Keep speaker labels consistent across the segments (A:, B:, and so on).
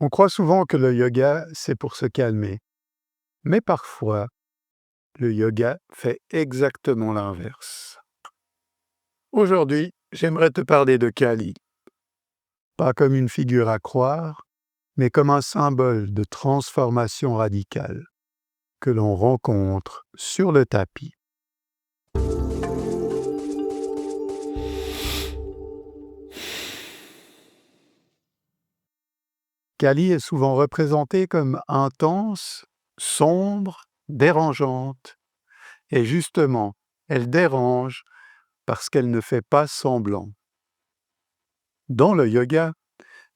A: On croit souvent que le yoga, c'est pour se calmer, mais parfois, le yoga fait exactement l'inverse. Aujourd'hui, j'aimerais te parler de Kali, pas comme une figure à croire, mais comme un symbole de transformation radicale que l'on rencontre sur le tapis. Kali est souvent représentée comme intense, sombre, dérangeante, et justement, elle dérange parce qu'elle ne fait pas semblant. Dans le yoga,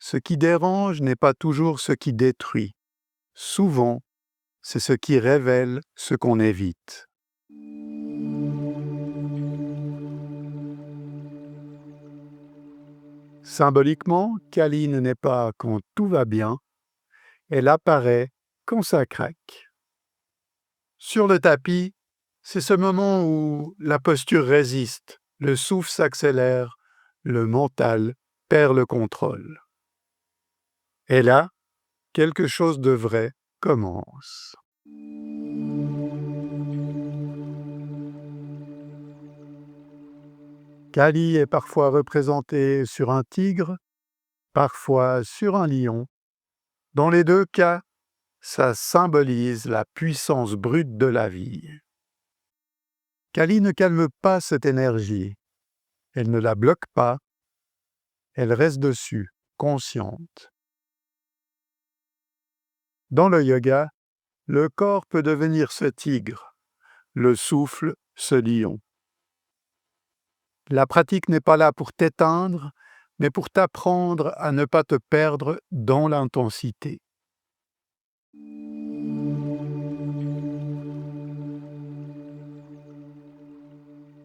A: ce qui dérange n'est pas toujours ce qui détruit. Souvent, c'est ce qui révèle ce qu'on évite. Symboliquement, Kali ne naît pas quand tout va bien, elle apparaît quand ça craque. Sur le tapis, c'est ce moment où la posture résiste, le souffle s'accélère, le mental perd le contrôle. Et là, quelque chose de vrai commence. Kali est parfois représenté sur un tigre, parfois sur un lion. Dans les deux cas, ça symbolise la puissance brute de la vie. Kali ne calme pas cette énergie, elle ne la bloque pas, elle reste dessus, consciente. Dans le yoga, le corps peut devenir ce tigre, le souffle ce lion. La pratique n'est pas là pour t'éteindre, mais pour t'apprendre à ne pas te perdre dans l'intensité.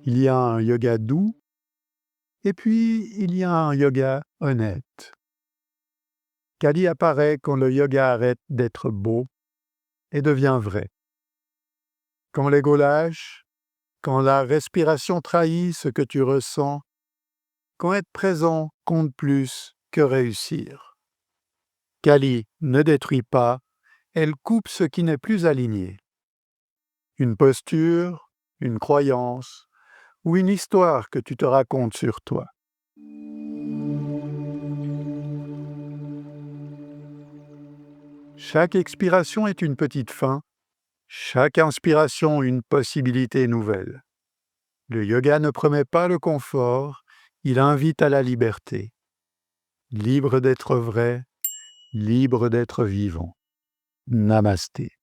A: Il y a un yoga doux, et puis il y a un yoga honnête. Kali apparaît quand le yoga arrête d'être beau et devient vrai. Quand l'ego lâche, quand la respiration trahit ce que tu ressens, quand être présent compte plus que réussir. Kali ne détruit pas, elle coupe ce qui n'est plus aligné. Une posture, une croyance ou une histoire que tu te racontes sur toi. Chaque expiration est une petite fin, chaque inspiration une possibilité nouvelle. Le yoga ne promet pas le confort, il invite à la liberté. Libre d'être vrai, libre d'être vivant. Namasté.